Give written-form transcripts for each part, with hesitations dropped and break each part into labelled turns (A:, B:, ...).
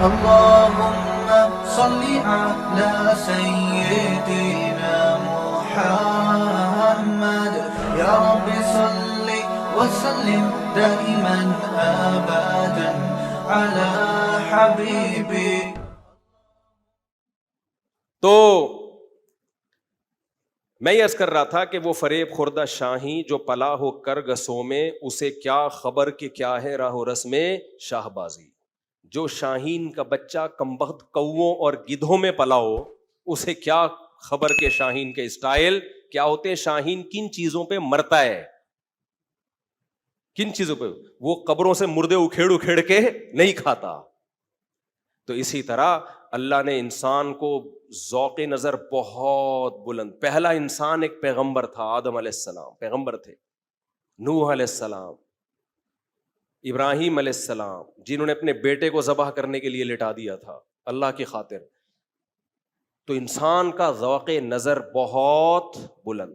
A: اللهم صل على سيدنا محمد يا رب صل وسلم دائما ابدا على حبيبي.
B: تو میں یہ عرض کر رہا تھا کہ وہ فریب خوردہ شاہی جو پلا ہو کرگسوں میں، اسے کیا خبر کہ کیا ہے راہ و رسم شاہ بازی. جو شاہین کا بچہ کمبخت کووں اور گدھوں میں پلا ہو، اسے کیا خبر کہ شاہین کے اسٹائل کیا ہوتے ہیں. شاہین کن چیزوں پہ مرتا ہے، کن چیزوں پہ؟ وہ قبروں سے مردے اکھیڑ اکھیڑ کے نہیں کھاتا. تو اسی طرح اللہ نے انسان کو ذوق نظر بہت بلند. پہلا انسان ایک پیغمبر تھا، آدم علیہ السلام پیغمبر تھے، نوح علیہ السلام، ابراہیم علیہ السلام، جنہوں نے اپنے بیٹے کو ذبح کرنے کے لیے لٹا دیا تھا اللہ کی خاطر. تو انسان کا ذوق نظر بہت بلند،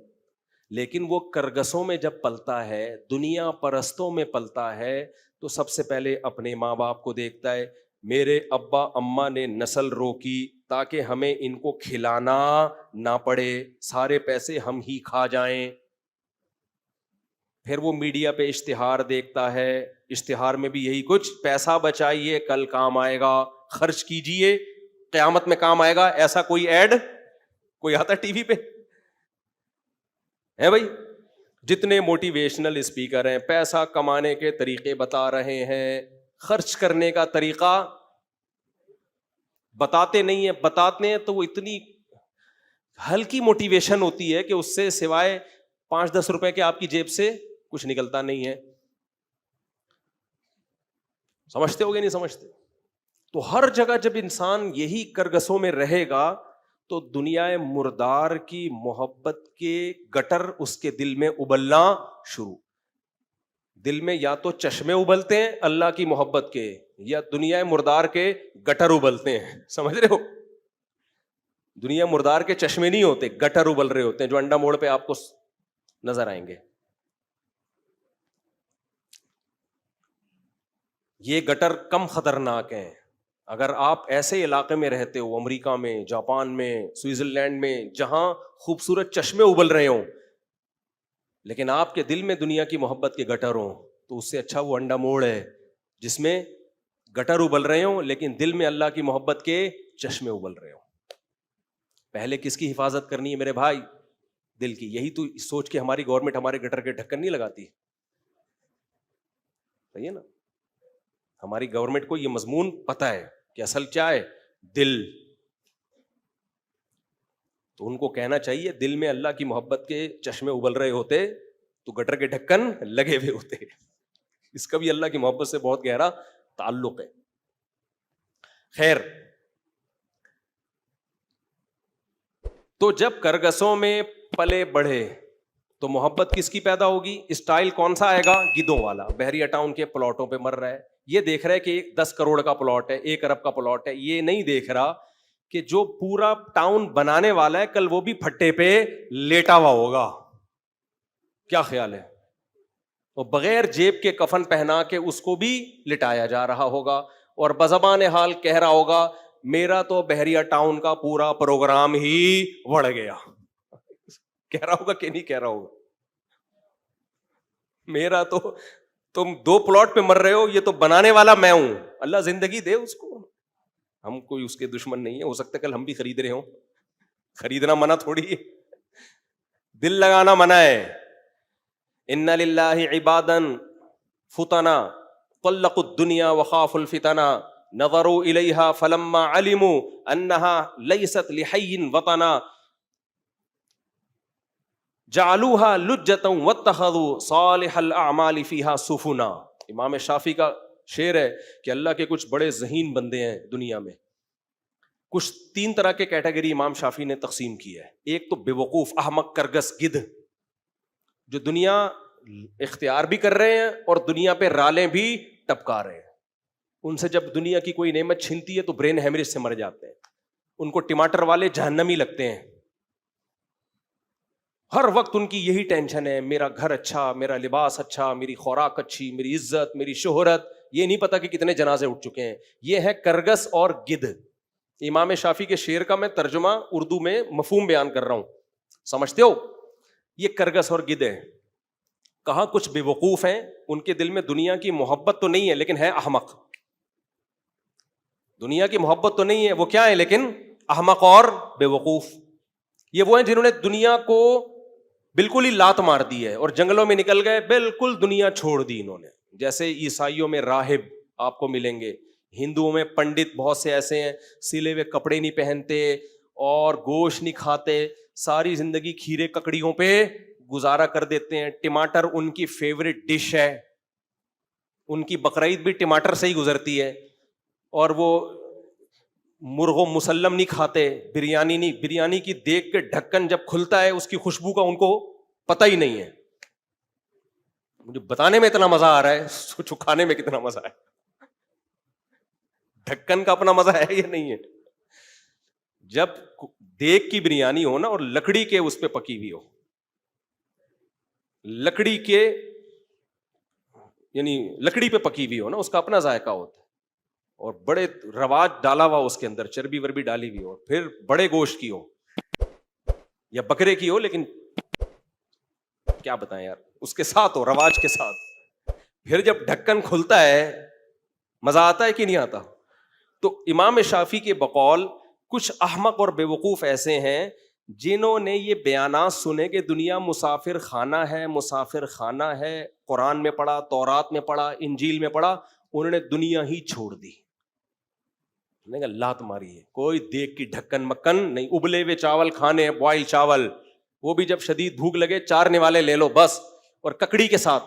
B: لیکن وہ کرگسوں میں جب پلتا ہے، دنیا پرستوں میں پلتا ہے، تو سب سے پہلے اپنے ماں باپ کو دیکھتا ہے. میرے ابا اماں نے نسل روکی تاکہ ہمیں ان کو کھلانا نہ پڑے، سارے پیسے ہم ہی کھا جائیں. پھر وہ میڈیا پہ اشتہار دیکھتا ہے، اشتہار میں بھی یہی کچھ، پیسہ بچائیے کل کام آئے گا، خرچ کیجئے قیامت میں کام آئے گا. ایسا کوئی ایڈ کوئی آتا ٹی وی پہ ہے بھائی؟ جتنے موٹیویشنل اسپیکر ہیں پیسہ کمانے کے طریقے بتا رہے ہیں، خرچ کرنے کا طریقہ بتاتے نہیں ہیں. بتاتے ہیں تو وہ اتنی ہلکی موٹیویشن ہوتی ہے کہ اس سے سوائے 5-10 روپے کے آپ کی جیب سے کچھ نکلتا نہیں ہے. سمجھتے ہو گے نہیں سمجھتے؟ تو ہر جگہ جب انسان یہی کرگسوں میں رہے گا تو دنیا مردار کی محبت کے گٹر اس کے دل میں ابلنا شروع. دل میں یا تو چشمے ابلتے ہیں اللہ کی محبت کے، یا دنیا مردار کے گٹر ابلتے ہیں. سمجھ رہے ہو؟ دنیا مردار کے چشمے نہیں ہوتے، گٹر ابل رہے ہوتے ہیں جو انڈا موڑ پہ آپ کو نظر آئیں گے. یہ گٹر کم خطرناک ہیں. اگر آپ ایسے علاقے میں رہتے ہو، امریکہ میں، جاپان میں، سوئٹزرلینڈ میں، جہاں خوبصورت چشمے ابل رہے ہوں، لیکن آپ کے دل میں دنیا کی محبت کے گٹر ہوں، تو اس سے اچھا وہ انڈا موڑ ہے جس میں گٹر ابل رہے ہوں لیکن دل میں اللہ کی محبت کے چشمے ابل رہے ہوں. پہلے کس کی حفاظت کرنی ہے میرے بھائی؟ دل کی. یہی تو سوچ کے ہماری گورنمنٹ ہمارے گٹر کے ڈھکن نہیں لگاتی. صحیح ہے نا؟ ہماری گورنمنٹ کو یہ مضمون پتہ ہے کہ اصل کیا ہے، دل. تو ان کو کہنا چاہیے دل میں اللہ کی محبت کے چشمے ابل رہے ہوتے تو گٹر کے ڈھکن لگے ہوئے ہوتے. اس کا بھی اللہ کی محبت سے بہت گہرا تعلق ہے. خیر، تو جب کرگسوں میں پلے بڑھے تو محبت کس کی پیدا ہوگی؟ اسٹائل کون سا آئے گا؟ گدوں والا. بحریہ ٹاؤن کے پلاٹوں پہ مر رہا ہے، یہ دیکھ رہا ہے کہ 10 کروڑ کا پلاٹ ہے، 1 ارب کا پلاٹ ہے. یہ نہیں دیکھ رہا کہ جو پورا ٹاؤن بنانے والا ہے کل وہ بھی پھٹے پہ لیٹا ہوا ہوگا. کیا خیال ہے؟ وہ بغیر جیب کے کفن پہنا کے اس کو بھی لٹایا جا رہا ہوگا اور بزبان حال کہہ رہا ہوگا میرا تو بحریہ ٹاؤن کا پورا پروگرام ہی بڑھ گیا. کہہ رہا ہوگا کہ نہیں کہہ رہا ہوگا؟ میرا تو، تم 2 پلاٹ پہ مر رہے ہو، یہ تو بنانے والا میں ہوں. اللہ زندگی دے اس کو، ہم کوئی اس کے دشمن نہیں ہے. ہو سکتا ہے کل ہم بھی خرید رہے ہوں، خریدنا منع تھوڑی ہے، دل لگانا منع ہے. ان للہ عبادا فتنا طلقوا الدنیا وخافوا الفتنا نظروا الیہا فلما علموا انہا لیست لحی وطنا جعلوها لجتا واتخذوا صالح الاعمال فیہا سفنا. امام شافعی کا شعر ہے کہ اللہ کے کچھ بڑے ذہین بندے ہیں دنیا میں. کچھ 3 طرح کے کیٹیگری امام شافعی نے تقسیم کی ہے. ایک تو بے وقوف احمق کرگس گدھ جو دنیا اختیار بھی کر رہے ہیں اور دنیا پہ رالیں بھی ٹپکا رہے ہیں. ان سے جب دنیا کی کوئی نعمت چھنتی ہے تو برین ہیمریج سے مر جاتے ہیں. ان کو ٹماٹر والے جہنمی لگتے ہیں. ہر وقت ان کی یہی ٹینشن ہے، میرا گھر اچھا، میرا لباس اچھا، میری خوراک اچھی، میری عزت، میری شہرت، یہ نہیں پتا کہ کتنے جنازے اٹھ چکے ہیں. یہ ہے کرگس اور گدھ. امام شافعی کے شعر کا میں ترجمہ اردو میں مفہوم بیان کر رہا ہوں, سمجھتے ہو؟ یہ کرگس اور گدھ ہے. کہاں کچھ بے وقوف ہیں, ان کے دل میں دنیا کی محبت تو نہیں ہے لیکن ہے احمق. دنیا کی محبت تو نہیں ہے, وہ کیا ہے لیکن احمق اور بے وقوف. یہ وہ ہیں جنہوں نے دنیا کو بالکل ہی لات مار دی ہے اور جنگلوں میں نکل گئے, بالکل دنیا چھوڑ دی انہوں نے. جیسے عیسائیوں میں راہب آپ کو ملیں گے, ہندوؤں میں پنڈت بہت سے ایسے ہیں, سلے ہوئے کپڑے نہیں پہنتے اور گوشت نہیں کھاتے, ساری زندگی کھیرے ککڑیوں پہ گزارا کر دیتے ہیں. ٹماٹر ان کی فیوریٹ ڈش ہے, ان کی بقرعید بھی ٹماٹر سے ہی گزرتی ہے. اور وہ مرغ و مسلم نہیں کھاتے, بریانی نہیں, بریانی کی دیکھ کے ڈھکن جب کھلتا ہے اس کی خوشبو کا ان کو پتہ ہی نہیں ہے. مجھے بتانے میں اتنا مزہ آ رہا ہے, سوچو کھانے میں کتنا مزہ ہے. ڈھکن کا اپنا مزہ ہے یا نہیں ہے؟ جب دیگ کی بریانی ہو نا اور لکڑی کے اس پہ پکی ہوئی ہو, لکڑی کے یعنی لکڑی پہ پکی ہوئی ہو نا, اس کا اپنا ذائقہ ہوتا ہے. اور بڑے رواج ڈالا ہوا اس کے اندر, چربی وربی ڈالی ہوئی ہو, پھر بڑے گوشت کی ہو یا بکرے کی ہو, لیکن کیا بتائیں یار, اس کے ساتھ ہو, رواج کے ساتھ. پھر جب ڈھکن کھلتا ہے مزہ آتا ہے کہ نہیں آتا؟ تو امام شافعی کے بقول کچھ احمق اور بے وقوف ایسے ہیں جنہوں نے یہ بیانات سنے کہ دنیا مسافر خانہ ہے, مسافر خانہ ہے. قرآن میں پڑھا, تورات میں پڑھا, انجیل میں پڑھا, انہوں نے دنیا ہی چھوڑ دی. لات ماری ہے, کوئی دیکھ کی ڈھکن مکن نہیں. ابلے ہوئے چاول کھانے ہیں, بوائل چاول, وہ بھی جب شدید بھوک لگے 4 نوالے لے لو بس, اور ککڑی کے ساتھ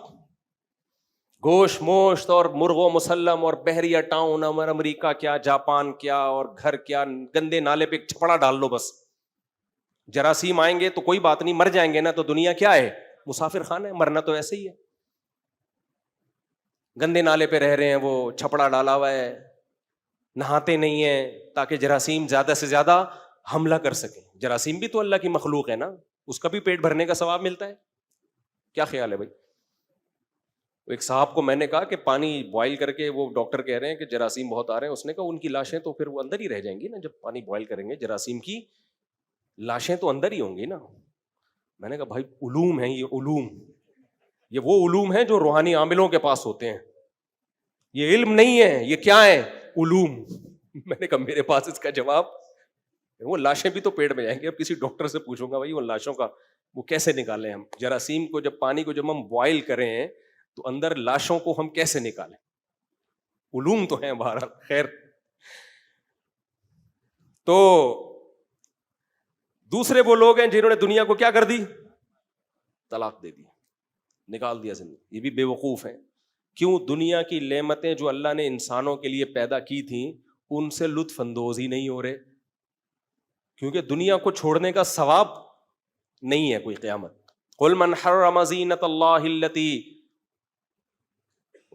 B: گوشت موشت اور مرغ و مسلم اور بحریہ ٹاؤن, امریکہ کیا, جاپان کیا, اور گھر کیا, گندے نالے پہ ایک چھپڑا ڈال لو بس. جراثیم آئیں گے تو کوئی بات نہیں, مر جائیں گے نا, تو دنیا کیا ہے؟ مسافر خانہ ہے, مرنا تو ایسے ہی ہے. گندے نالے پہ رہ رہے ہیں, وہ چھپڑا ڈالا ہوا ہے, نہاتے نہیں ہیں تاکہ جراثیم زیادہ سے زیادہ حملہ کر سکیں. جراثیم بھی تو اللہ کی مخلوق ہے نا, اس کا بھی پیٹ بھرنے کا ثواب ملتا ہے. کیا خیال ہے بھائی؟ ایک صاحب کو میں نے کہا کہ پانی بوائل کر کے, وہ ڈاکٹر کہہ رہے ہیں کہ جراثیم بہت آ رہے ہیں. اس نے کہا ان کی لاشیں تو پھر وہ اندر ہی رہ جائیں گی نا, جب پانی بوائل کریں گے جراثیم کی لاشیں تو اندر ہی ہوں گی نا. میں نے کہا بھائی علوم ہیں یہ, علوم, یہ وہ علوم ہیں جو روحانی عاملوں کے پاس ہوتے ہیں, یہ علم نہیں ہے. یہ کیا ہے؟ علوم. میں نے کہا میرے پاس اس کا جواب, وہ لاشیں بھی تو پیٹ میں جائیں گے. اب کسی ڈاکٹر سے پوچھوں گا بھائی وہ لاشوں کا وہ کیسے نکالیں ہم, جراثیم کو جب پانی کو جب ہم بوائل کریں ہیں تو اندر لاشوں کو ہم کیسے نکالیں؟ علوم تو ہیں بہرحال. خیر, تو دوسرے وہ لوگ ہیں جنہوں نے دنیا کو کیا کر دی؟ طلاق دے دی, نکال دیا زندگی. یہ بھی بے وقوف ہیں. کیوں؟ دنیا کی نعمتیں جو اللہ نے انسانوں کے لیے پیدا کی تھیں ان سے لطف اندوز ہی نہیں ہو رہے, کیونکہ دنیا کو چھوڑنے کا ثواب نہیں ہے کوئی قیامت. قل من حرم زینت اللہ التی,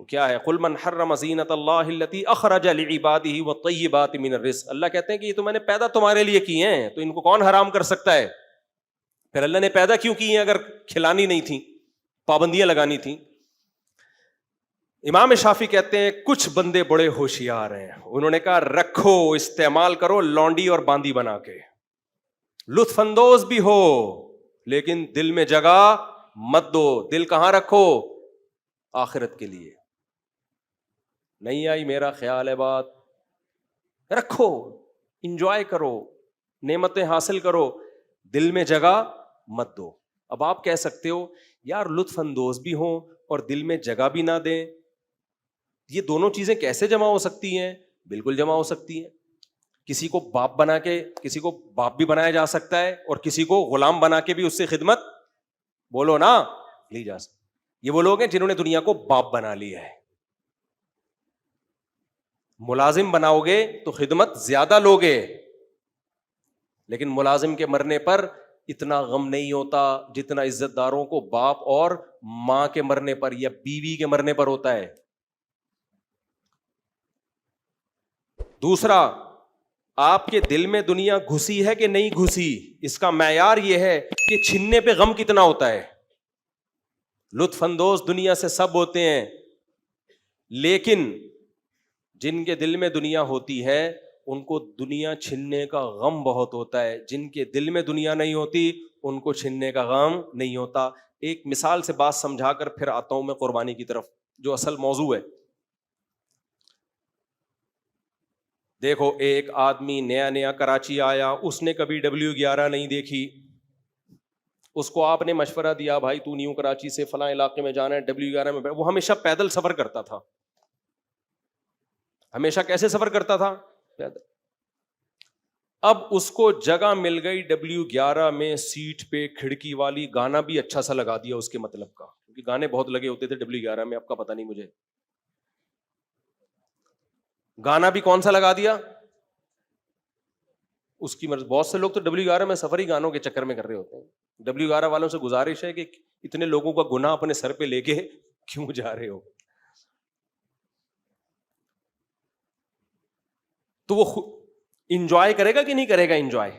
B: کیا ہے؟ قل من حرم زینت اللہ التی اخرج لعبادہ والطیبات من الرزق. اللہ کہتے ہیں کہ یہ تو میں نے پیدا تمہارے لیے کی ہیں, تو ان کو کون حرام کر سکتا ہے؟ پھر اللہ نے پیدا کیوں کی ہیں اگر کھلانی نہیں تھی, پابندیاں لگانی تھیں؟ امام شافعی کہتے ہیں کچھ بندے بڑے ہوشیار ہیں, انہوں نے کہا رکھو, استعمال کرو لونڈی اور باندی بنا کے, لطف اندوز بھی ہو لیکن دل میں جگہ مت دو. دل کہاں رکھو؟ آخرت کے لیے. نہیں آئی میرا خیال ہے بات؟ رکھو, انجوائے کرو, نعمتیں حاصل کرو, دل میں جگہ مت دو. اب آپ کہہ سکتے ہو یار لطف اندوز بھی ہوں اور دل میں جگہ بھی نہ دیں, یہ دونوں چیزیں کیسے جمع ہو سکتی ہیں؟ بالکل جمع ہو سکتی ہیں. کسی کو باپ بنا کے, کسی کو باپ بھی بنایا جا سکتا ہے اور کسی کو غلام بنا کے بھی اس سے خدمت, بولو نا, لی جا سکتی. یہ وہ لوگ ہیں جنہوں نے دنیا کو باپ بنا لیا ہے. ملازم بناؤ گے تو خدمت زیادہ لوگے, لیکن ملازم کے مرنے پر اتنا غم نہیں ہوتا جتنا عزت داروں کو باپ اور ماں کے مرنے پر یا بیوی کے مرنے پر ہوتا ہے. دوسرا, آپ کے دل میں دنیا گھسی ہے کہ نہیں گھسی, اس کا معیار یہ ہے کہ چھننے پہ غم کتنا ہوتا ہے. لطف اندوز دنیا سے سب ہوتے ہیں لیکن جن کے دل میں دنیا ہوتی ہے ان کو دنیا چھننے کا غم بہت ہوتا ہے. جن کے دل میں دنیا نہیں ہوتی ان کو چھننے کا غم نہیں ہوتا. ایک مثال سے بات سمجھا کر پھر آتا ہوں میں قربانی کی طرف, جو اصل موضوع ہے. دیکھو, ایک آدمی نیا نیا کراچی آیا, اس نے کبھی W11 نہیں دیکھی. اس کو آپ نے مشورہ دیا, بھائی تو نیو کراچی سے فلاں علاقے میں جانا ہے, W11 میں. وہ ہمیشہ پیدل سفر کرتا تھا. ہمیشہ کیسے سفر کرتا تھا؟ پیدل. اب اس کو جگہ مل گئی W11 میں سیٹ پہ کھڑکی والی, گانا بھی اچھا سا لگا دیا اس کے مطلب کا, کیونکہ گانے بہت لگے ہوتے تھے W11 میں, آپ کا پتہ نہیں مجھے. گانا بھی کون سا لگا دیا اس کی مرضی. بہت سے لوگ تو W11 میں سفر ہی گانوں کے چکر میں کر رہے ہوتے ہیں. W11 والوں سے گزارش ہے کہ اتنے لوگوں کا گناہ اپنے سر پہ لے کے کیوں جا رہے ہو. تو وہ انجوائے کرے گا کہ نہیں کرے گا؟ انجوائے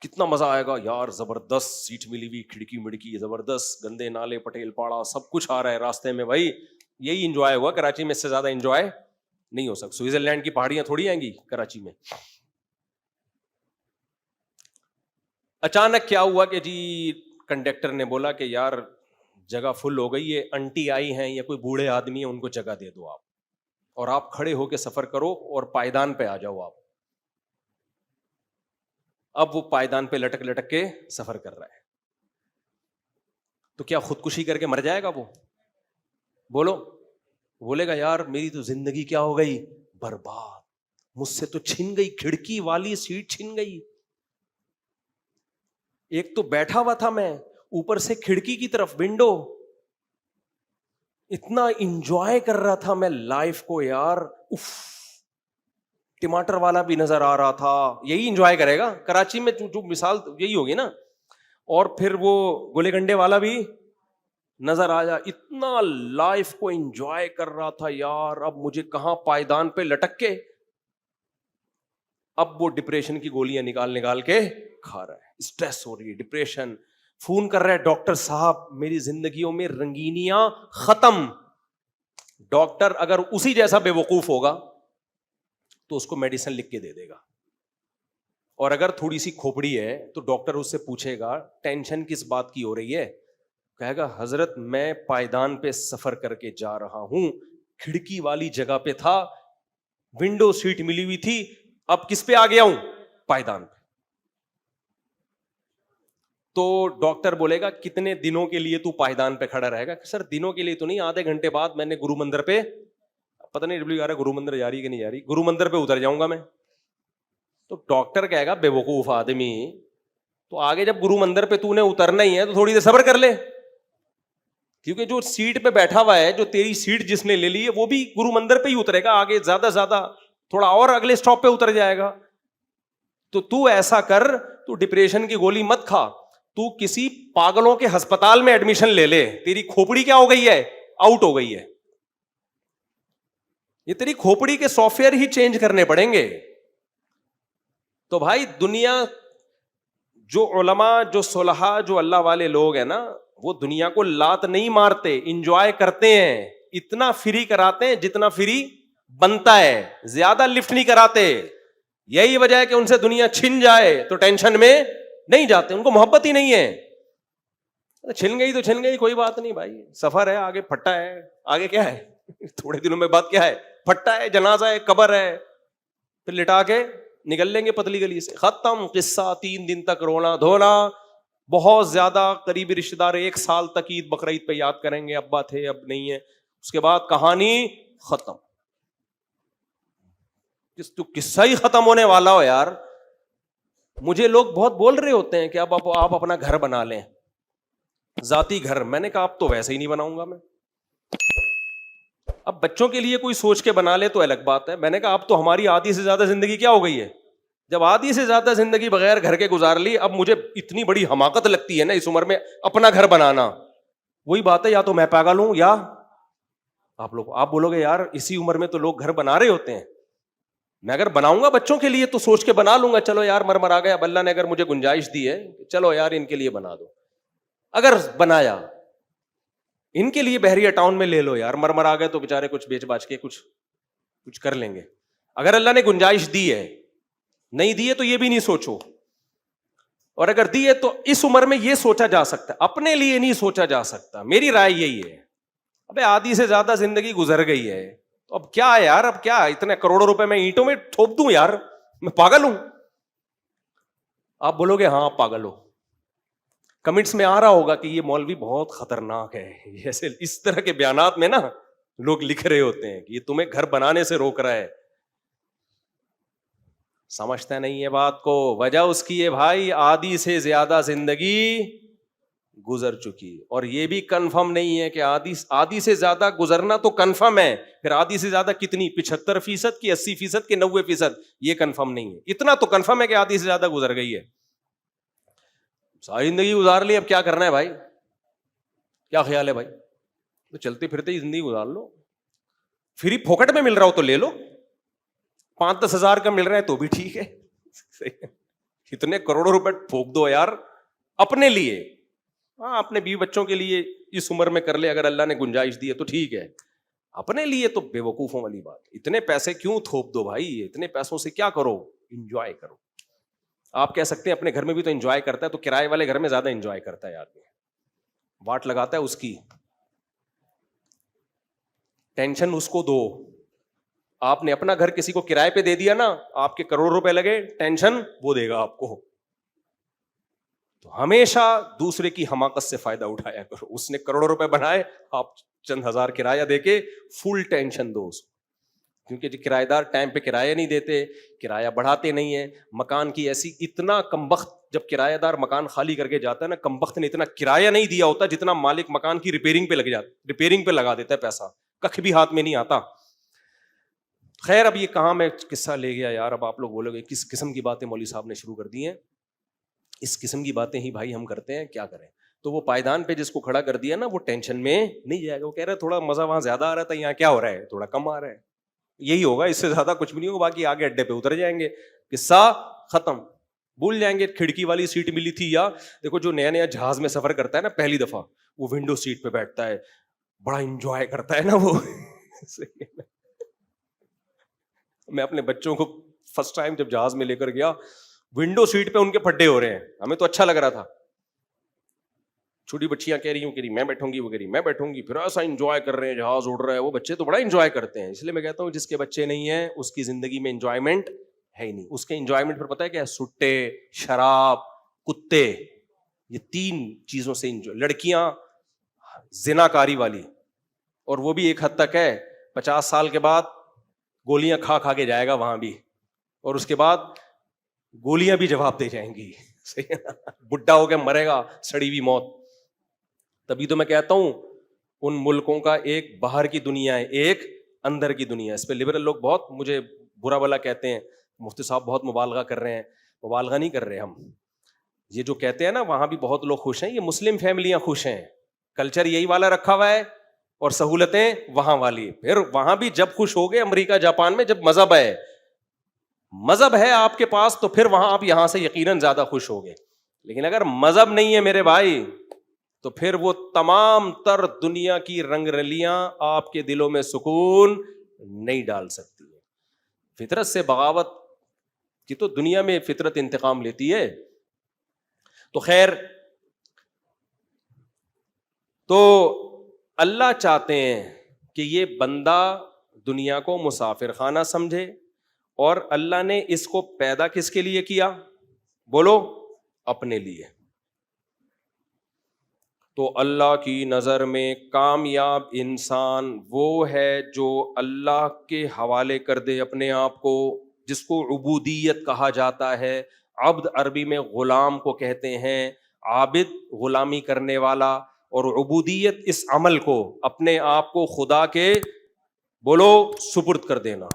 B: کتنا مزہ آئے گا یار, زبردست سیٹ ملی ہوئی, کھڑکی مڑکی زبردست, گندے نالے پٹیل پاڑا سب کچھ آ رہا ہے راستے میں. بھائی یہی انجوائے ہوا کراچی میں, اس سے زیادہ انجوائے نہیں ہو سکتا. سوئٹزرلینڈ کی پہاڑیاں تھوڑی آئیں گی کراچی میں. اچانک کیا ہوا کہ جی کنڈکٹر نے بولا کہ یار جگہ فل ہو گئی ہے, انٹی آئی ہیں یا کوئی بوڑھے آدمی ہیں, ان کو جگہ دے دو آپ, اور آپ کھڑے ہو کے سفر کرو اور پائیدان پہ آ جاؤ آپ. اب وہ پائیدان پہ لٹک لٹک کے سفر کر رہا ہے, تو کیا خودکشی کر کے مر جائے گا وہ؟ بولو. بولے گا یار میری تو زندگی کیا ہو گئی برباد, مجھ سے تو چھن گئی, کھڑکی والی سیٹ چھن گئی. ایک تو بیٹھا ہوا تھا میں, اوپر سے کھڑکی کی طرف ونڈو, اتنا انجوائے کر رہا تھا میں لائف کو یار. اف, ٹماٹر والا بھی نظر آ رہا تھا. یہی انجوائے کرے گا کراچی میں, جو مثال یہی ہوگی نا. اور پھر وہ گولے گنڈے والا بھی نظر آیا, اتنا لائف کو انجوائے کر رہا تھا یار. اب مجھے کہاں پائیدان پہ لٹک کے, اب وہ ڈپریشن کی گولیاں نکال کے کھا رہا ہے. اسٹریس ہو رہی ہے, ڈپریشن. فون کر رہا ہے, ڈاکٹر صاحب میری زندگیوں میں رنگینیاں ختم. ڈاکٹر اگر اسی جیسا بے وقوف ہوگا تو اس کو میڈیسن لکھ کے دے دے گا, اور اگر تھوڑی سی کھوپڑی ہے تو ڈاکٹر اس سے پوچھے گا ٹینشن کس بات کی ہو رہی ہے, کہے گا حضرت میں پائیدان پہ سفر کر کے جا رہا ہوں, کھڑکی والی جگہ پہ تھا, ونڈو سیٹ ملی ہوئی تھی, اب کس پہ آ گیا ہوں؟ پائیدان پہ. تو ڈاکٹر بولے گا کتنے دنوں کے لیے تو پائیدان پہ کھڑا رہے گا؟ سر دنوں کے لیے تو نہیں, آدھے گھنٹے بعد میں نے گرو مندر پہ, پتہ نہیں W11 گرو مندر جا رہی کہ نہیں جا رہی, گرو مندر پہ اتر جاؤں گا میں. تو ڈاکٹر کہے گا بے وقوف آدمی, تو آگے جب گرو مندر پہ تو نے اترنا ہی ہے تو تھوڑی دیر صبر کر لے, کیونکہ جو سیٹ پہ بیٹھا ہوا ہے, جو تیری سیٹ جس نے لے لی ہے, وہ بھی گرو مندر پہ ہی اترے گا. آگے زیادہ زیادہ تھوڑا اور اگلے اسٹاپ پہ اتر جائے گا. تو ایسا کر, تو ڈپریشن کی گولی مت کھا, تو کسی پاگلوں کے ہسپتال میں ایڈمیشن لے لے. تیری کھوپڑی کیا ہو گئی ہے؟ آؤٹ ہو گئی ہے. یہ تیری کھوپڑی کے سافٹ ویئر ہی چینج کرنے پڑیں گے. تو بھائی دنیا, جو علماء, جو صلحاء, جو اللہ والے لوگ ہیں نا, وہ دنیا کو لات نہیں مارتے, انجوائے کرتے ہیں. اتنا فری کراتے ہیں جتنا فری بنتا ہے, زیادہ لفٹ نہیں کراتے. یہی وجہ ہے کہ ان سے دنیا چھن جائے تو ٹینشن میں نہیں جاتے, ان کو محبت ہی نہیں ہے. چھن گئی تو چھن گئی, کوئی بات نہیں بھائی, سفر ہے, آگے پھٹا ہے, آگے کیا ہے, تھوڑے دنوں میں بعد کیا ہے, پھٹا ہے, جنازہ ہے, قبر ہے, پھر لٹا کے نکل لیں گے پتلی گلی سے. ختم قصہ. 3 دن تک رونا دھونا, بہت زیادہ قریبی رشتے دار 1 سال تک عید بقرعید پہ یاد کریں گے, ابا تھے اب نہیں ہے, اس کے بعد کہانی ختم. تو قصہ ہی ختم ہونے والا ہو یار. مجھے لوگ بہت بول رہے ہوتے ہیں کہ اب آپ اپنا گھر بنا لیں, ذاتی گھر. میں نے کہا اب تو ویسے ہی نہیں بناؤں گا میں. اب بچوں کے لیے کوئی سوچ کے بنا لے تو الگ بات ہے. میں نے کہا اب تو ہماری آدھی سے زیادہ زندگی کیا ہو گئی ہے, جب آدھی سے زیادہ زندگی بغیر گھر کے گزار لی, اب مجھے اتنی بڑی حماقت لگتی ہے نا اس عمر میں اپنا گھر بنانا. وہی بات ہے, یا تو میں پاگل ہوں یا آپ بولو گے یار اسی عمر میں تو لوگ گھر بنا رہے ہوتے ہیں. میں اگر بناؤں گا بچوں کے لیے تو سوچ کے بنا لوں گا, چلو یار مر آ گیا, اب اللہ نے اگر مجھے گنجائش دی ہے چلو یار ان کے لیے بنا دو. اگر بنایا ان کے لیے بحریہ ٹاؤن میں لے لو یار, مر آ گئے تو بےچارے کچھ بیچ باچ کے کچھ کر لیں گے. اگر اللہ نے گنجائش دی ہے, نہیں دی ہے تو یہ بھی نہیں سوچو, اور اگر دی ہے تو اس عمر میں یہ سوچا جا سکتا ہے, اپنے لیے نہیں سوچا جا سکتا. میری رائے یہی ہے. ابے آدھی سے زیادہ زندگی گزر گئی ہے, تو اب کیا ہے یار, اب کیا اتنے کروڑوں روپے میں اینٹوں میں تھوپ دوں یار, میں پاگل ہوں؟ آپ بولو گے ہاں آپ پاگل ہو. کمنٹس میں آ رہا ہوگا کہ یہ مولوی بہت خطرناک ہے, ایسے اس طرح کے بیانات میں نا لوگ لکھ رہے ہوتے ہیں کہ یہ تمہیں گھر بنانے سے روک رہا ہے. سمجھتا نہیں ہے بات کو. وجہ اس کی ہے بھائی, آدھی سے زیادہ زندگی گزر چکی, اور یہ بھی کنفرم نہیں ہے کہ آدھی سے زیادہ گزرنا تو کنفرم ہے, پھر آدھی سے زیادہ کتنی, 75% کی, 80% کی, 90%, یہ کنفرم نہیں ہے. اتنا تو کنفرم ہے کہ آدھی سے زیادہ گزر گئی ہے. ساری زندگی گزار لی, اب کیا کرنا ہے بھائی؟ کیا خیال ہے بھائی؟ تو چلتے پھرتے ہی زندگی گزار لو. فری پھوکٹ میں مل رہا ہو تو لے لو, 5-10 ہزار کا مل رہا ہے تو بھی ٹھیک ہے. اتنے کروڑوں روپے پھونک دو یار اپنے لیے. ہاں اپنے بیوی بچوں کے لیے اس عمر میں کر لے, اگر اللہ نے گنجائش دی ہے تو ٹھیک ہے. اپنے لیے تو بے وقوفوں والی بات. اتنے پیسے کیوں تھوپ دو بھائی؟ اتنے پیسوں سے کیا کرو؟ انجوائے کرو. آپ کہہ سکتے ہیں اپنے گھر میں بھی تو انجوائے کرتا ہے, تو کرائے والے گھر میں زیادہ انجوائے کرتا ہے آدمی, واٹ لگاتا ہے اس کی. ٹینشن اس کو دو. آپ نے اپنا گھر کسی کو کرائے پہ دے دیا نا, آپ کے کروڑ روپے لگے, ٹینشن وہ دے گا آپ کو. تو ہمیشہ دوسرے کی حماقت سے فائدہ اٹھایا کرو. اس نے کروڑوں روپے بنائے, آپ چند ہزار کرایہ دے کے فل ٹینشن دو اس کو, کیونکہ جو کرایہ دار ٹائم پہ کرایہ نہیں دیتے, کرایہ بڑھاتے نہیں ہیں. مکان کی ایسی اتنا کمبخت, جب کرایہ دار مکان خالی کر کے جاتا ہے نا, کمبخت نے اتنا کرایہ نہیں دیا ہوتا جتنا مالک مکان کی ریپیئرنگ پہ لگ جاتا, ریپیئرنگ پہ لگا دیتا ہے پیسہ, کخ بھی ہاتھ میں نہیں آتا. خیر اب یہ کہاں میں قصہ لے گیا یار. اب آپ لوگ بولو گے کس قسم کی باتیں مولوی صاحب نے شروع کر دی ہیں. اس قسم کی باتیں ہی بھائی ہم کرتے ہیں, کیا کریں. تو وہ پائیدان پہ جس کو کھڑا کر دیا نا, وہ ٹینشن میں نہیں جائے گا. وہ کہہ رہا ہے تھوڑا مزہ وہاں زیادہ آ رہا تھا, یہاں کیا ہو رہا ہے, تھوڑا کم آ رہا ہے. یہی ہوگا, اس سے زیادہ کچھ بھی نہیں ہوگا. باقی آگے اڈے پہ اتر جائیں گے, قصہ ختم, بھول جائیں گے. کھڑکی والی سیٹ ملی تھی, یا دیکھو جو نیا نیا جہاز میں سفر کرتا ہے نا پہلی دفعہ, وہ ونڈو سیٹ پہ بیٹھتا ہے, بڑا انجوائے کرتا ہے نا وہ. میں اپنے بچوں کو فرسٹ ٹائم جب جہاز میں لے کر گیا, ونڈو سیٹ پہ ان کے پھڈے ہو رہے ہیں, ہمیں تو اچھا لگ رہا تھا. چھوٹی بچیاں کہہ رہی ہوں کہ میں بیٹھوں گی, وہ کہہ رہی میں بیٹھوں گی, پھر ایسا انجوائے کر رہے ہیں, جہاز اڑ رہا ہے. وہ بچے تو بڑا انجوائے کرتے ہیں. اس لیے میں کہتا ہوں جس کے بچے نہیں ہیں اس کی زندگی میں انجوائمنٹ ہے ہی نہیں. اس کے انجوائمنٹ پھر پتہ ہے کیا, سٹے, شراب, کتے, یہ 3 چیزوں سے انجوائے. لڑکیاں زنا کاری والی, اور وہ بھی ایک حد تک ہے, 50 سال کے بعد گولیاں کھا کے جائے گا وہاں بھی, اور اس کے بعد گولیاں بھی جواب دے جائیں گی. بڈھا ہو کے مرے گا سڑی ہوئی موت. تبھی تو میں کہتا ہوں ان ملکوں کا ایک باہر کی دنیا ہے, ایک اندر کی دنیا ہے. اس پہ لبرل لوگ بہت مجھے برا بلا کہتے ہیں, مفتی صاحب بہت مبالغہ کر رہے ہیں. مبالغہ نہیں کر رہے ہم. یہ جو کہتے ہیں نا وہاں بھی بہت لوگ خوش ہیں, یہ مسلم فیملیاں خوش ہیں. کلچر یہی والا رکھا ہوا ہے اور سہولتیں وہاں والی. پھر وہاں بھی جب خوش ہو گئے, امریکہ جاپان میں جب مذہب ہے آپ کے پاس, تو پھر وہاں آپ یہاں سے یقیناً زیادہ خوش ہو گئے. لیکن اگر مذہب نہیں ہے میرے بھائی, تو پھر وہ تمام تر دنیا کی رنگ رلیاں آپ کے دلوں میں سکون نہیں ڈال سکتی. فطرت سے بغاوت کی تو دنیا میں فطرت انتقام لیتی ہے. تو خیر, تو اللہ چاہتے ہیں کہ یہ بندہ دنیا کو مسافر خانہ سمجھے, اور اللہ نے اس کو پیدا کس کے لیے کیا؟ بولو, اپنے لیے. تو اللہ کی نظر میں کامیاب انسان وہ ہے جو اللہ کے حوالے کر دے اپنے آپ کو, جس کو عبودیت کہا جاتا ہے. عبد عربی میں غلام کو کہتے ہیں, عابد غلامی کرنے والا, اور عبودیت اس عمل کو, اپنے آپ کو خدا کے بولو سپرد کر دینا.